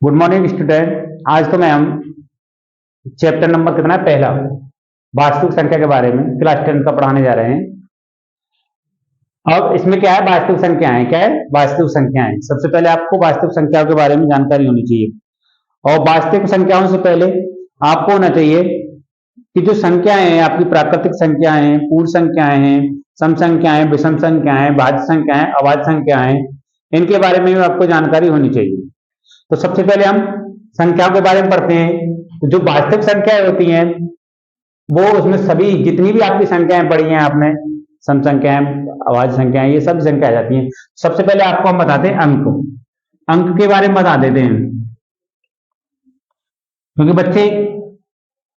Good morning student. आज तो मैं हम चैप्टर नंबर कितना है, पहला वास्तविक संख्या के बारे में क्लास 10 का पढ़ाने जा रहे हैं। अब इसमें क्या है, वास्तविक संख्याएं। क्या है? वास्तविक संख्याएं। सबसे पहले आपको वास्तविक संख्याओं के बारे में जानकारी होनी चाहिए। और वास्तविक संख्याओं से पहले आपको होना चाहिए कि जो संख्याएं हैं आपकी प्राकृतिक संख्याएं हैं, पूर्ण संख्याएं हैं, सम संख्याएं, विषम संख्याएं, भाज्य संख्याएं, अभाज्य संख्याएं, इनके बारे में भी आपको जानकारी होनी चाहिए। तो सबसे पहले हम संख्याओं के बारे में पढ़ते हैं। तो जो वास्तविक संख्याएं होती हैं वो उसमें सभी जितनी भी आपकी संख्याएं पढ़ी हैं आपने, सम संख्याएं, अभाज्य संख्याएं, ये सब संख्याएं आ जाती हैं। सबसे पहले आपको हम बताते हैं अंक के बारे में बता देते हैं, क्योंकि बच्चे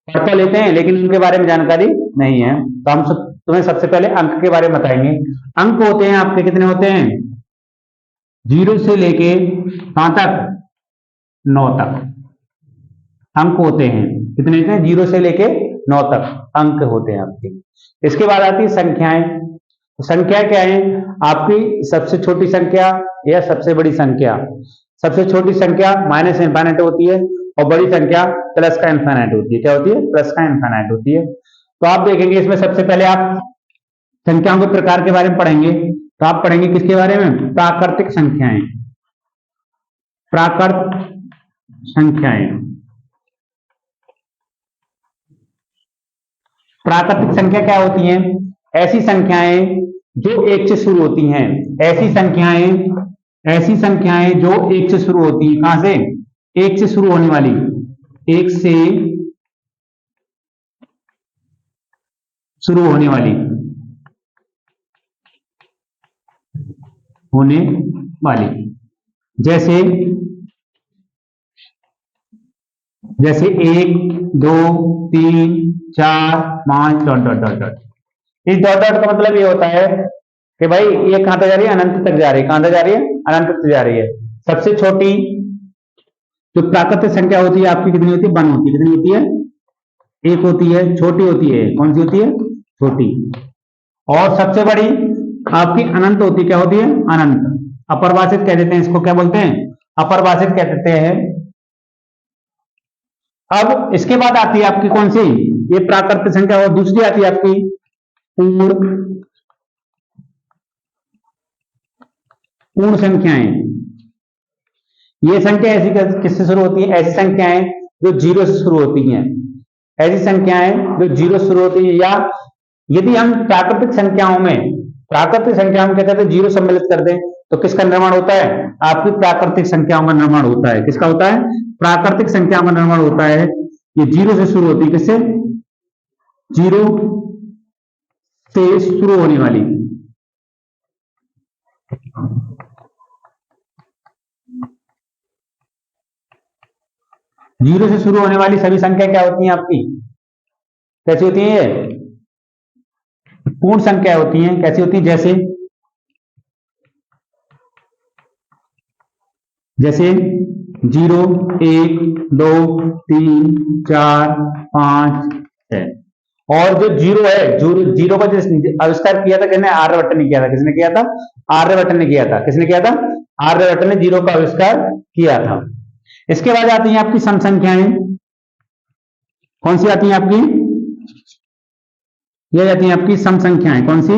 पढ़ तो लेते हैं लेकिन उनके बारे में जानकारी नहीं है। तो हम तुम्हें सबसे पहले अंक के बारे में बताएंगे। अंक होते हैं आपके, कितने होते हैं? 0 से लेके 5 तक, 9 तक अंक होते हैं। कितने होते हैं? 0 से लेके 9 तक अंक होते हैं आपके। इसके बाद आती है संख्याएं। तो संख्या क्या है? आपकी सबसे छोटी संख्या या सबसे बड़ी संख्या। सबसे छोटी संख्या माइनस इनफाइनाइट होती है और बड़ी संख्या प्लस का इनफाइनाइट होती है। क्या होती है? प्लस का इनफाइनाइट होती है। तो आप देखेंगे इसमें सबसे पहले आप संख्याओं के प्रकार के बारे में पढ़ेंगे। तो आप पढ़ेंगे किसके बारे में? प्राकृतिक संख्याएं। प्राकृत संख्याएं। प्राकृतिक संख्या क्या होती हैं? ऐसी संख्याएं जो 1 से शुरू होती हैं। ऐसी संख्याएं जो 1 से शुरू होती हैं। कहां से? 1 से शुरू होने वाली। 1 से शुरू होने वाली। जैसे 1 2 3 4 5 डॉट डॉट डॉट डॉट। इस डॉट डॉट का मतलब ये होता है कि भाई ये कहां तक जा रही है? अनंत तक जा रही है। कहां तक जा रही है? अनंत तक जा रही है। सबसे छोटी जो प्राकृतिक संख्या होती है आपकी कितनी होती है? 1 होती है। कितनी होती है? 1 होती है। छोटी होती है। कौन सी होती है? छोटी। और सबसे बड़ी आपकी अनंत होती है। क्या होती है? अनंत। अपरिभाषित कह देते हैं इसको। क्या बोलते हैं? अपरिभाषित कह देते हैं। अब इसके बाद आती है आपकी कौन सी? ये प्राकृतिक संख्या। और दूसरी आती है आपकी पूर्ण संख्याएं। ये संख्या ऐसी किससे शुरू होती है? ऐसी संख्याएं जो 0 से शुरू होती हैं। ऐसी संख्याएं जो 0 से शुरू होती है। या यदि हम प्राकृतिक संख्याओं में क्या कहते हैं? 0 सम्मिलित कर दें तो किसका निर्माण होता है? आपकी प्राकृतिक संख्याओं का निर्माण होता है। किसका होता है? प्राकृतिक संख्याओं का निर्माण होता है। ये 0 से शुरू होती है। किससे? 0 से शुरू होने वाली। जीरो से शुरू होने वाली सभी संख्या क्या होती हैं आपकी? कैसी होती हैं? ये पूर्ण संख्या होती हैं। कैसी होती हैं? जैसे 0 1 2 3 4 5 6। और जो 0 है, जीरो का आविष्कार किया था किसने? आर्यभट्ट ने किया था। किसने किया था? आर्यभट्ट ने किया था। किसने किया था? आर्यभट्ट ने 0 का आविष्कार किया था। इसके बाद आती हैं आपकी सम संख्याएं। कौन सी आती हैं आपकी? ये जाती हैं आपकी सम संख्याएं। कौन सी?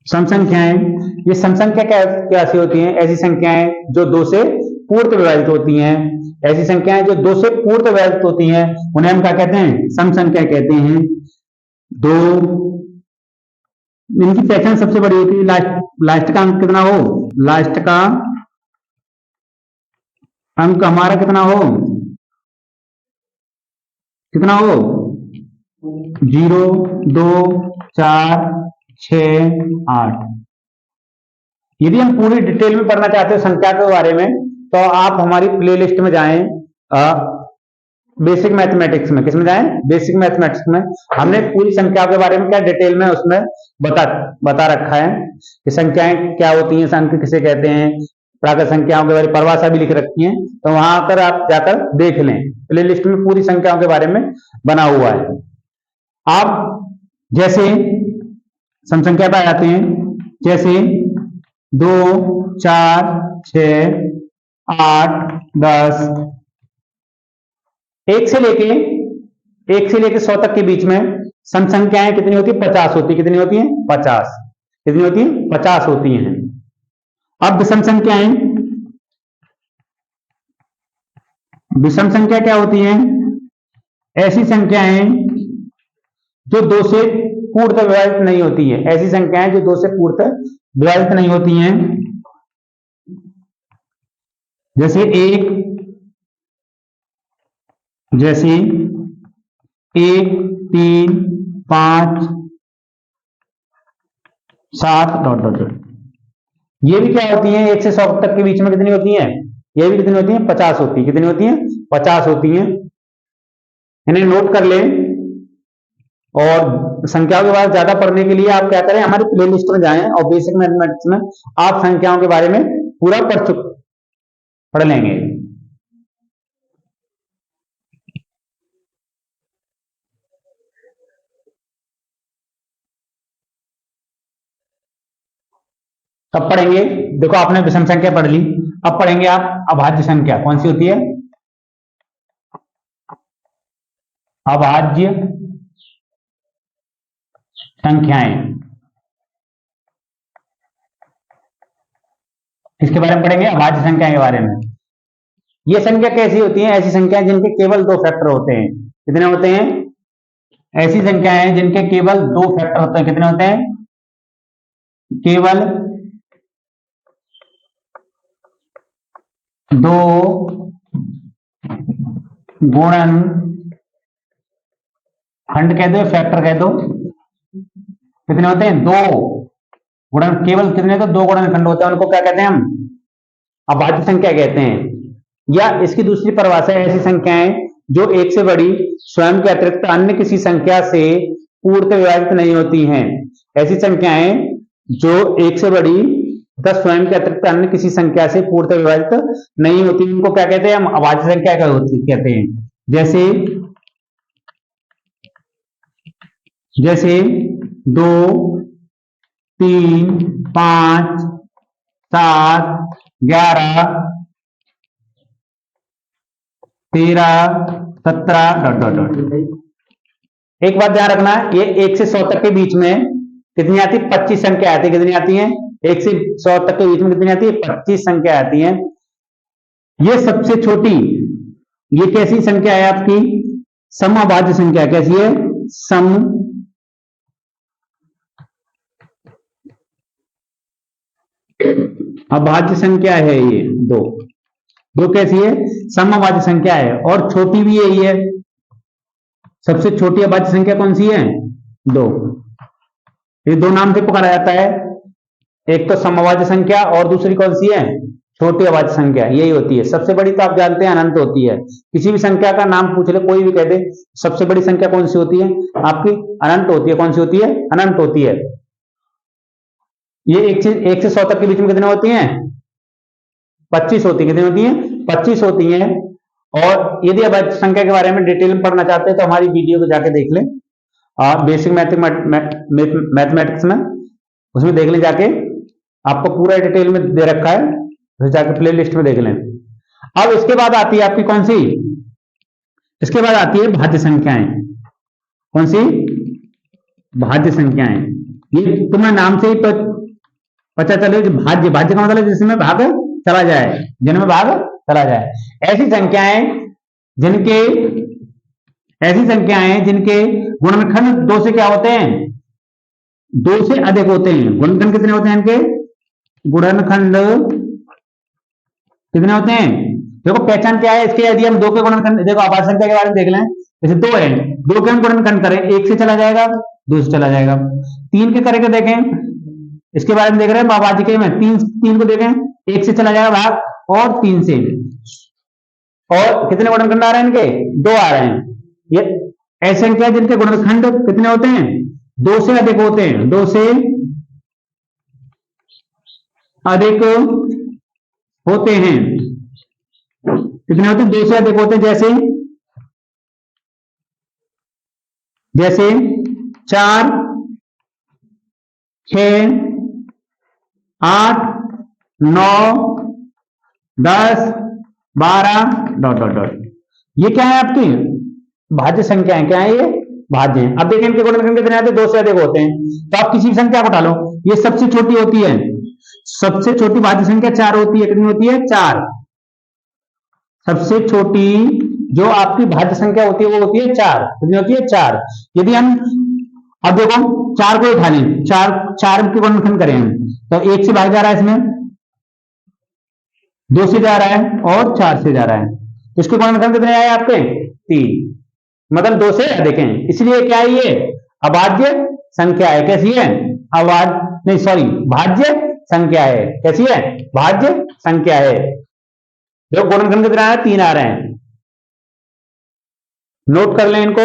सम संख्याएं। ये सम संख्या कैसी होती हैं? ऐसी संख्याएं जो 2 से पूर्ण विभाजित होती हैं। ऐसी संख्याएं जो 2 से पूर्ण विभाजित होती हैं उन्हें हम क्या कहते हैं? सम संख्या कहते हैं। 2 इनकी पहचान सबसे बड़ी होती है। लास्ट का अंक कितना हो? लास्ट का अंक हमारा कितना हो? 0 2 4 6 8। यदि हम पूरी डिटेल में पढ़ना चाहते हो संख्या के बारे में तो आप हमारी प्लेलिस्ट में जाएं, बेसिक मैथमेटिक्स में। किसमें जाएं? बेसिक मैथमेटिक्स में। हमने पूरी संख्याओं के बारे में क्या डिटेल में उसमें बता रखा है कि संख्याएं क्या होती हैं, अंक किसे कहते हैं, प्राकृतिक संख्याओं के बारे में परिभाषा भी लिख रखी है। तो वहां आकर आप जाकर देख लें। प्लेलिस्ट में पूरी संख्याओं के बारे में बना हुआ है। आप जैसे सम संख्या पर आते हैं जैसे 2, 4, 6, 8, 10, 1 से लेके 100 तक के बीच में सम संख्याएं कितनी होती है? 50 होती है। कितनी होती है? 50। कितनी होती है? 50 होती हैं। अब विषम संख्याएं, विषम संख्या क्या होती है? ऐसी संख्याएं जो 2 से पूर्णतः विभाजित नहीं होती है। ऐसी संख्याएं जो 2 से पूर्णतः विभाजित नहीं होती हैं। जैसे 1, जैसे 1, 3, 5, 7 डॉट डॉट डॉट। ये भी क्या होती है? 1 से 100 तक के बीच में कितनी होती है? ये भी कितनी होती है? 50 होती है। कितनी होती है? 50 होती है। इन्हें नोट कर लें। और संख्याओं के बारे में ज्यादा पढ़ने के लिए आप क्या करें? हमारी प्लेलिस्ट में जाएं और बेसिक मैथमेटिक्स में आप संख्याओं के बारे में पूरा पढ़ लेंगे। कब पढ़ेंगे? देखो आपने विषम संख्या पढ़ ली, अब पढ़ेंगे आप अभाज्य संख्या। कौन सी होती है? अभाज्य संख्याएं। किसके बारे में पढ़ेंगे? अभाज्य संख्या के बारे में। ये संख्या कैसी होती है? ऐसी संख्या जिनके केवल 2 फैक्टर होते हैं। कितने होते हैं? ऐसी संख्याएं जिनके केवल 2 फैक्टर होते हैं। कितने होते हैं? केवल 2 गुणन खंड कह दो, फैक्टर कह दो। कितने होते हैं? 2 गुणन, केवल कितने? तो 2 गुणन खंड होते हैं। उनको क्या कहते हैं? हम अभाज्य संख्या कहते हैं। या इसकी दूसरी परिभाषा है ऐसी संख्याएं जो 1 से बड़ी स्वयं के अतिरिक्त अन्य किसी संख्या से पूर्णतः विभाजित नहीं होती हैं। ऐसी संख्याएं जो 1 से बड़ी तथा स्वयं के अतिरिक्त अन्य किसी संख्या से पूर्णतः विभाजित नहीं होती, उनको क्या कहते हैं? हम अभाज्य संख्या कहते हैं। जैसे 2, 3, 5, 7, 11, 13, 17 डॉट डॉट डॉट। एक बात ध्यान रखना, ये 1 से 100 तक के बीच में कितनी आती है? 25 संख्या आती है। कितनी आती है? 1 से 100 तक के बीच में कितनी आती है? 25 संख्या आती है। ये सबसे छोटी, ये कैसी संख्या है आपकी? समअभाज्य संख्या। कैसी है? सम अभाज्य संख्या है। ये दो कैसी है? समअभाज्य संख्या है। और छोटी भी यही है। सबसे छोटी अभाज्य संख्या कौन सी है? 2। ये 2 नाम से पुकारा जाता है। एक तो समअभाज्य संख्या और दूसरी कौन सी है? छोटी अभाज्य संख्या। यही होती है। सबसे बड़ी तो आप जानते हैं अनंत होती है। किसी भी संख्या का नाम पूछ ले, कोई भी कह दे, सबसे बड़ी संख्या कौन सी होती है? आपकी अनंत होती है। कौन सी होती है? अनंत होती है। ये 1 से 100 तक के बीच में कितने होती हैं? 25 होती है। कितनी होती है? 25 होती हैं। और यदि अभाज्य संख्या के बारे में डिटेल में पढ़ना चाहते हैं तो हमारी वीडियो को जाके देख लें, बेसिक मैथमेटिक्स में, उसमें देख लें जाके। आपको पूरा डिटेल में दे रखा है, तो जाके प्ले लिस्ट में देख लें। अब इसके बाद आती है आपकी कौन सी? इसके बाद आती है भाज्य संख्याएं। कौन सी? भाज्य संख्याएं। ये तुम्हें नाम से ही पता चले कि भाज्य का मतलब जिसमें भाग चला जाए, जिनमें भाग चला जाए। ऐसी संख्याएं जिनके गुणनखंड 2 से क्या होते हैं? 2 से अधिक होते हैं। गुणनखंड कितने होते हैं इनके? गुणनखंड कितने होते हैं? देखो पहचान क्या है इसके? यदि हम 2 के गुणनखंड, देखो अभाज्य संख्या के बारे में देख लें। जैसे 2 है, 2 के हम गुणनखंड करें, 1 से चला जाएगा, 2 से चला जाएगा। 3 के करके देखें, इसके बारे में देख रहे हैं अभाज्य के में। 3 को देखें, 1 से चला जाएगा भाग, और 3 से। और कितने गुणनखंड आ रहे हैं इनके? 2 आ रहे हैं। ये ऐसी संख्या जिनके गुणनखंड कितने होते हैं? 2 से अधिक होते हैं। 2 से अधिक होते हैं। कितने होते हैं? 2 से अधिक होते हैं। जैसे 4, 6, 8, 9, 10, 12 डॉट डॉट डॉट। ये क्या है आपकी भाज्य संख्या है। क्या है ये भाज्य है। अब देखें इनके गुणनखंड कितने आते हैं, 2 से अधिक होते हैं। तो आप किसी भी संख्या को डालो, ये सबसे छोटी होती है, सबसे छोटी भाज्य संख्या 4 होती है। कितनी होती है 4। सबसे छोटी जो आपकी भाज्य संख्या होती है वो होती है 4। कितनी होती है 4। यदि हम अब देखो 4 को उठा लें, 4 के गुणनखंड करें हम, तो 1 से भाग जा रहा है, इसमें 2 से जा रहा है और 4 से जा रहा है। तो इसके गुणनखंड कितने आए आपके 3, मतलब 2 से अधिक हैं। इसलिए क्या है ये अभाज्य संख्या है। कैसी है नहीं सॉरी भाज्य संख्या है। कैसी है भाज्य संख्या है। जो गुणनखंड कितने आ रहे हैं 3 आ रहे हैं। नोट कर लें इनको।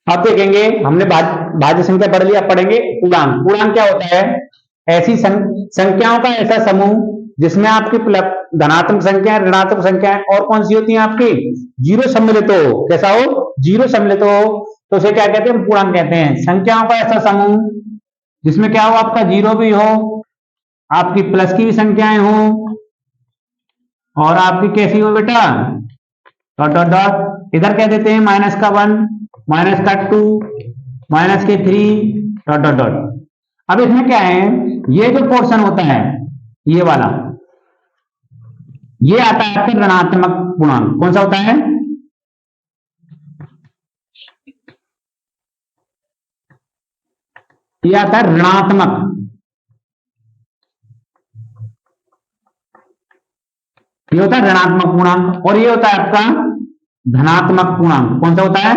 अब देखेंगे हमने भाज्य संख्या पढ़ लिया, पढ़ेंगे पूर्णांक। पूर्णांक क्या होता है, ऐसी संख्याओं का ऐसा समूह जिसमें आपकी धनात्मक संख्या ऋणात्मक संख्या और कौन सी होती है आपकी जीरो सम्मिलित हो। कैसा हो जीरो सम्मिलित हो, तो उसे क्या कहते हैं पूर्णांक कहते हैं। संख्याओं का ऐसा समूह जिसमें क्या हो आपका जीरो भी हो, आपकी प्लस की भी संख्याएं हो और आपकी कैसी हो बेटा डॉट डॉट डॉट। इधर क्या देते हैं माइनस का 1, माइनस का 2, माइनस के 3 डॉट डॉट डॉट। अब इसमें क्या है, ये जो पोर्शन होता है ये वाला, ये आता है आपका ऋणात्मक पूर्णांक। कौन सा होता है, ये आता है ऋणात्मक। ये होता है ऋणात्मक पूर्णांक और ये होता है आपका धनात्मक पूर्णांक। कौन सा होता है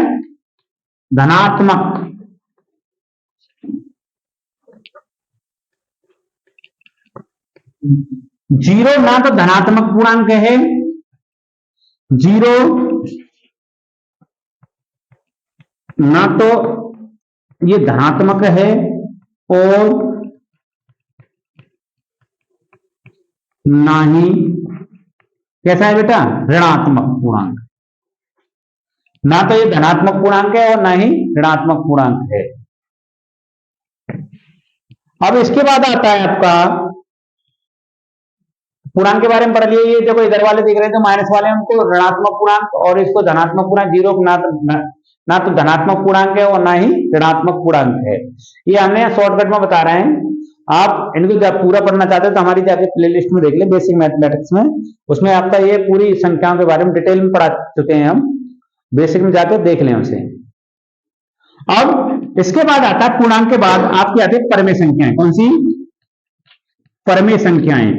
धनात्मक। जीरो ना तो धनात्मक पूर्णांक है, जीरो ना तो ये धनात्मक है और ना ही कैसा है बेटा ऋणात्मक पूर्णांक। ना तो ये धनात्मक पूर्णांक है और ना ही ऋणात्मक पूर्णांक है। अब इसके बाद आता है आपका पूर्णांक के बारे में पढ़ लिए। ये देखो इधर वाले दिख रहे हैं तो माइनस वाले हमको ऋणात्मक पूर्णांक और इसको धनात्मक पूर्णांक। जीरो ना तो धनात्मक पूर्णांक है और ना ही ऋणात्मक पूर्णांक है। ये हमने शॉर्टकट में बता रहे हैं। आप इनको जब पूरा पढ़ना चाहते हैं तो हमारी जाके प्लेलिस्ट में देख ले बेसिक मैथमेटिक्स में, उसमें आपका ये पूरी संख्याओं के बारे में डिटेल में पढ़ा चुके हैं हम। बेसिक में जाकर देख लें उसे। अब इसके बाद आता है पूर्णांक के बाद आपकी आती है परमेय संख्याएं। कौन सी परमेय संख्याएं।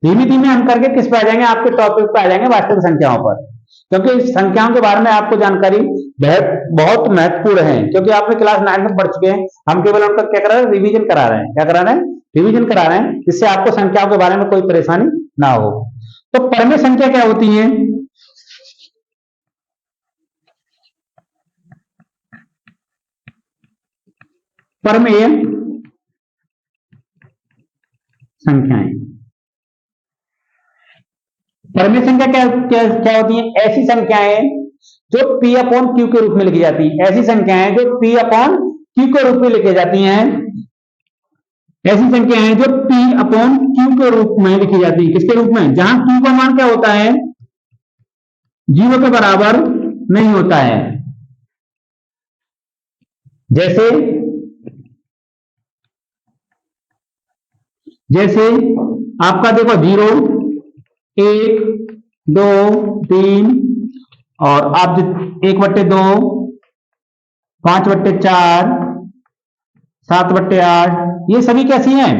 धीमे धीमे हम करके किस पे आ जाएंगे, आपके टॉपिक पे आ जाएंगे वास्तविक संख्याओं पर, क्योंकि संख्याओं के बारे में आपको जानकारी बहुत महत्वपूर्ण है। क्योंकि आपने क्लास 9 में पढ़ चुके हैं, हम केवल उनका क्या करा रहे हैं रिवीजन करा रहे हैं। क्या करा रहे हैं रिवीजन करा रहे हैं, जिससे आपको संख्याओं के बारे में कोई परेशानी ना हो। तो परमेय संख्या क्या होती है, परमेय संख्याएं। परमेय संख्या क्या क्या क्या होती है, ऐसी संख्याएं जो P अपॉन Q के रूप में लिखी जाती है। ऐसी संख्याएं जो P अपॉन Q के रूप में लिखी जाती हैं। ऐसी संख्याएं जो P अपॉन Q के रूप में लिखी जाती है। किसके रूप में, जहां Q का मान क्या होता है 0 के बराबर नहीं होता है। जैसे जैसे आपका देखो 0, 1, 2, 3 और आप 1/2, 5/4, 7/8, ये सभी कैसी हैं,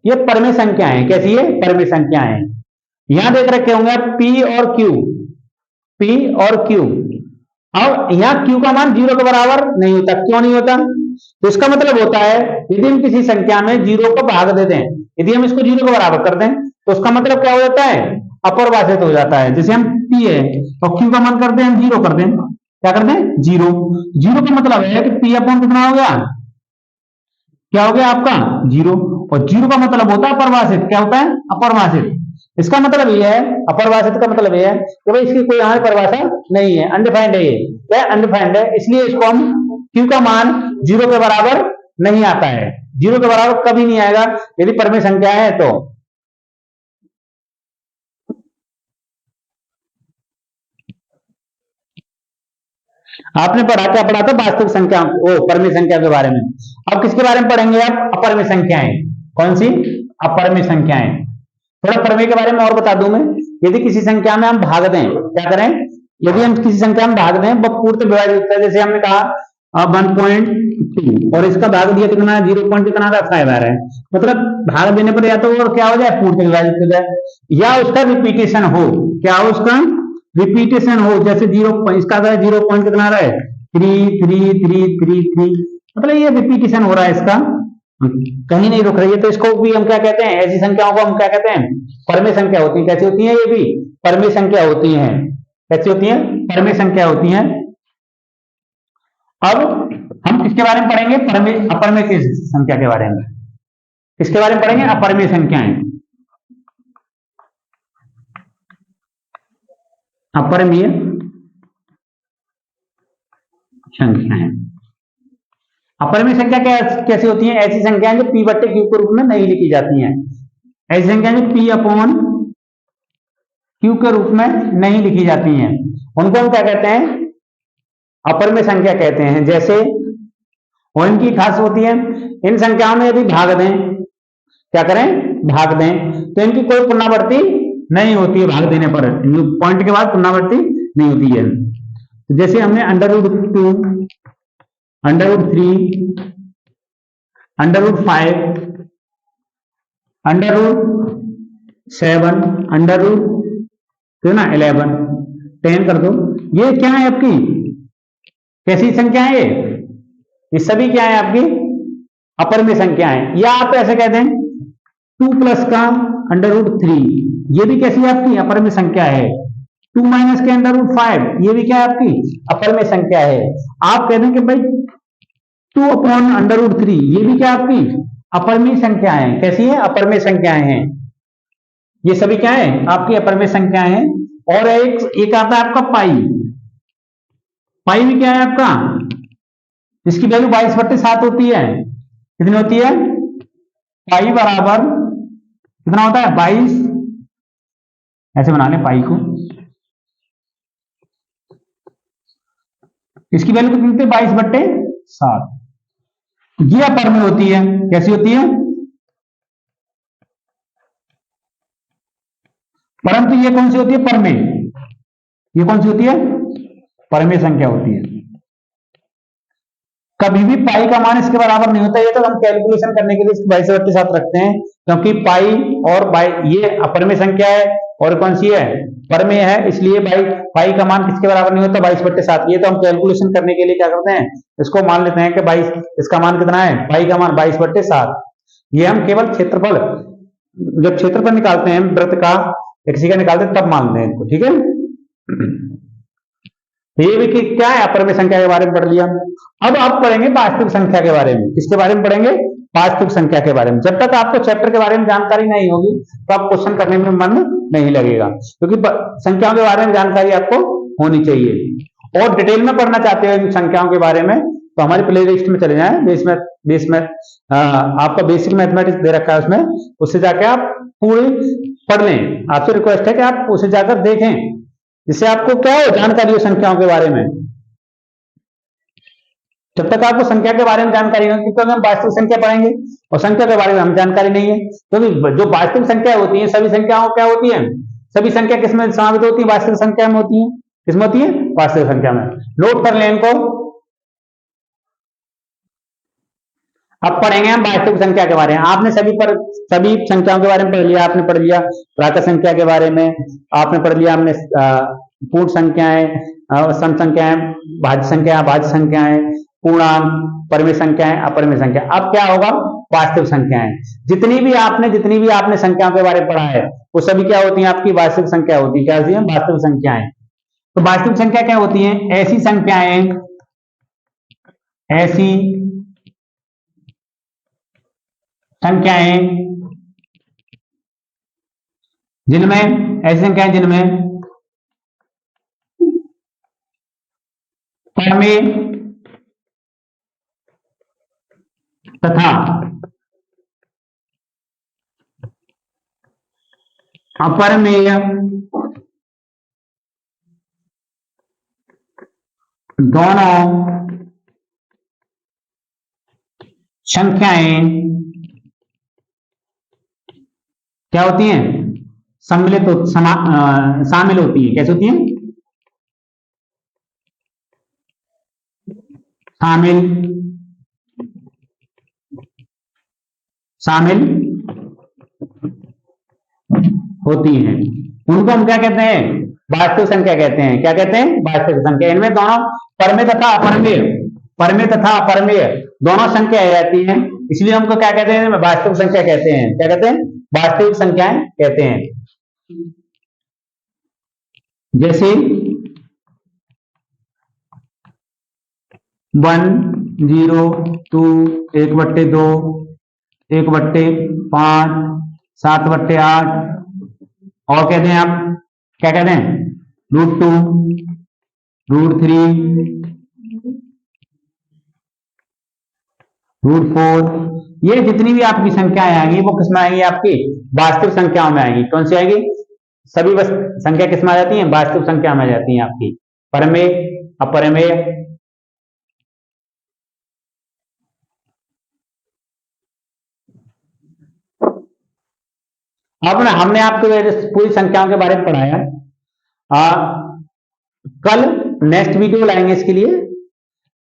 ये परमेय संख्याएं। कैसी है परमेय संख्याएं। यहां देख रखे होंगे P और Q, P और Q। अब यहां Q का मान 0 के बराबर नहीं होता। क्यों नहीं होता, तो इसका मतलब होता है यदि हम किसी संख्या में 0 को भाग दे दें, यदि हम इसको 0 के बराबर कर दें तो उसका मतलब क्या हो जाता है अपरिभाषित हो जाता है। जैसे हम P है और Q का मान कर दें हम 0 कर दें, क्या कर दें 0। 0 का मतलब है कि P अपॉन कितना हो गया, क्या हो गया आपका 0। और 0 का मतलब होता है अपरिभाषित। क्या होता है अपरिभाषित। इसका मतलब यह है अपरिभाषित का मतलब यह है कि भाई इसकी कोई यहाँ परिभाषा नहीं है, अनडिफाइंड है। ये क्या अनडिफाइंड है, इसलिए इसको हम Q का मान जीरो के बराबर नहीं आता है, जीरो के बराबर कभी नहीं आएगा यदि परमेय संख्या है तो। आपने पढ़ा, क्या पढ़ा था? वास्तविक संख्या, ओ परमेय संख्या के बारे में। अब किसके बारे में पढ़ेंगे आप? अपरमेय संख्याएं। कौन सी? अपरमेय संख्याएं। थोड़ा परमेय के बारे में और बता दूं मैं। यदि किसी संख्या में हम भाग दें, क्या करें? यदि हम किसी संख्या में भाग दें, वो पूर्ण विभाजित होता है। जैसे हमने कहा 1.2 और इसका भाग दिया कितना? 0. कितना था? 5 आ रहा है। मतलब भाग देने पर या तो और क्या हो जाए? पूर्ण विभाजित हो जाए, या उसका रिपीटेशन हो। क्या हो? उसका रिपीटेशन हो। जैसे 0, इसका 0. कितना आ रहा है? 3. मतलब ये रिपीटेशन हो रहा है, इसका कहीं नहीं रुक रही है, तो इसको भी हम क्या कहते हैं? ऐसी संख्याओं को हम क्या कहते हैं? परमेय संख्या होती है। कैसी होती है? ये भी परमेय संख्या होती है। कैसी होती है? परमेय संख्या होती है। अब हम किसके बारे में पढ़ेंगे? परमेय, अपरमेय की संख्या के बारे में। किसके बारे में पढ़ेंगे? अपरमेय संख्याएं। अपरमेय संख्याएं। अपरमेय संख्या कैसी होती है? ऐसी संख्याएं जो p बट्टे q के रूप में नहीं लिखी जाती हैं। ऐसी संख्याएं जो p अपॉन q के रूप में नहीं लिखी जाती हैं, उनको हम क्या कहते हैं? अपरमेय संख्या कहते हैं। जैसे, और इनकी खास होती है, इन संख्याओं में यदि भाग दें, क्या करें? भाग दें, तो इनकी कोई पुनरावृत्ति नहीं होती है। भाग देने पर पॉइंट के बाद पुनरावृत्ति नहीं होती है। जैसे हमने √2, √3, √5, √7, √11, 10 कर दो। ये क्या है आपकी? कैसी संख्या है ये सभी क्या है आपकी? अपरमेय संख्या है। या आप ऐसे कहते हैं 2 प्लस का √3, ये भी कैसी है आपकी? अपरमेय संख्या है। 2 माइनस के √5, ये भी क्या है आपकी? अपरमेय संख्या है। आप कहते हैं कि भाई 2 अपॉन √3, ये भी क्या आपकी? अपरमेय संख्या है। कैसी है? अपरमेय संख्याएं हैं। ये सभी क्या है? आपकी अपरमेय संख्याएं हैं। और एक आता है आपका पाई। पाई भी क्या है आपका? जिसकी वैल्यू 22/7 होती है। कितनी होती है? पाई बराबर कितना होता है? 22। ऐसे बना लें पाई को। इसकी वैल्यू कितनी होती है? 22/7। ये अपरमेय होती है। कैसी होती है? परंतु ये कौन सी होती है? परमेय। ये कौन सी होती है? परमेय संख्या होती है। कभी भी पाई का मान इसके बराबर नहीं होता। ये तो हम कैलकुलेशन करने के लिए इसको 22/7 रखते हैं, क्योंकि पाई और ये अपरमेय संख्या है और कौन सी है? परमेय है। इसलिए पाई का मान किसके बराबर नहीं होता? 22/7। ये तो हम कैलकुलेशन करने के लिए क्या करते हैं? इसको मान लेते हैं कि 22, इसका मान कितना है? पाई का मान 22/7। ये हम केवल क्षेत्रफल, जब क्षेत्रफल निकालते हैं वृत्त का या किसी का निकालते हैं तब मानते हैं इसको। ठीक है? ये भी क्या है? अपरमेय संख्या के बारे में पढ़ लिया। अब आप पढ़ेंगे वास्तविक संख्या के बारे में। किसके बारे में पढ़ेंगे? वास्तविक संख्या के बारे में। जब तक आपको चैप्टर के बारे में जानकारी नहीं होगी तो आप क्वेश्चन करने में मन नहीं लगेगा, क्योंकि संख्याओं के बारे में जानकारी आपको होनी चाहिए। और डिटेल में पढ़ना चाहते हैं इन संख्याओं के बारे में तो हमारी प्ले लिस्ट में चले जाएं। बेस में आपका बेसिक मैथमेटिक्स दे रखा है, उसमें उससे जाकर आप पूरी पढ़ लें। आपसे रिक्वेस्ट है कि आप उसे जाकर देखें, जिससे आपको क्या हो? जानकारी हो संख्याओं के बारे में। जब तक आपको संख्या के बारे में जानकारी नहीं, क्योंकि हम वास्तविक संख्या पढ़ेंगे और संख्या के बारे में हम जानकारी नहीं है, क्योंकि जो वास्तविक संख्या होती है, सभी संख्याओं क्या होती है? सभी संख्या किसमें समावित होती है? वास्तविक संख्या में होती है। किसमें होती है? वास्तविक संख्या में। नोट कर लें इनको। अब पढ़ेंगे हम वास्तविक संख्या के बारे में। आपने सभी संख्याओं के बारे में पढ़ लिया। आपने पढ़ लिया प्राकृत संख्या के बारे में, आपने पढ़ लिया हमने पूर्ण संख्याएं, सम संख्याएं, भाज्य संख्या, भाज्य संख्याएं, पूर्णांक, परमेय संख्याएं, अपरमेय संख्या। अब क्या होगा? वास्तविक संख्याएं। जितनी भी आपने संख्याओं के बारे में पढ़ा है वो सभी क्या होती हैं? आपकी वास्तविक संख्या होती है। क्या होती है? वास्तविक संख्याएं। तो वास्तविक संख्या क्या होती है? ऐसी संख्याएं जिनमें परमेय तथा अपरमेय दोनों संख्याएं क्या होती हैं? सम्मिलित शामिल होती है। कैसे होती हैं? शामिल होती हैं। उनको हम क्या कहते हैं? वास्तविक संख्या कहते हैं। क्या कहते हैं? वास्तविक संख्या। इनमें दोनों परमेय तथा अपरमेय दोनों संख्या आ जाती हैं, इसलिए हमको क्या कहते हैं? वास्तविक संख्या कहते हैं। क्या कहते हैं? वास्तविक संख्याएं कहते हैं। जैसे 1, 0, 2, 1/2, 1/5, 7/8 और कहते हैं आप क्या कहते हैं? √2, √3, √4। ये जितनी भी आपकी संख्याएं आएंगी वो किसमें आएंगी? आपकी वास्तविक संख्याओं में आएंगी। कौन सी आएगी? सभी संख्या किसमें आ जाती हैं? वास्तविक संख्या में आ जाती हैं आपकी। परमेय, अपरमेय। अब ना हमने आपको पूरी संख्याओं के बारे में पढ़ाया। कल नेक्स्ट वीडियो लाएंगे इसके लिए,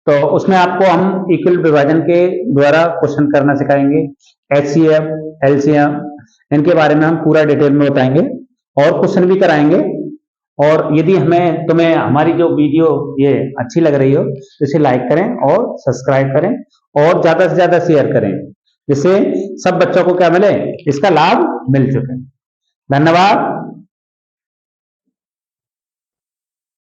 तो उसमें आपको हम इक्वल विभाजन के द्वारा क्वेश्चन करना सिखाएंगे। HCF, LCM इनके बारे में हम पूरा डिटेल में बताएंगे और क्वेश्चन भी कराएंगे। और यदि तुम्हें हमारी जो वीडियो ये अच्छी लग रही हो तो इसे लाइक करें और सब्सक्राइब करें और ज्यादा से ज्यादा शेयर करें, जिससे सब बच्चों को क्या मिले? इसका लाभ मिल सके। धन्यवाद।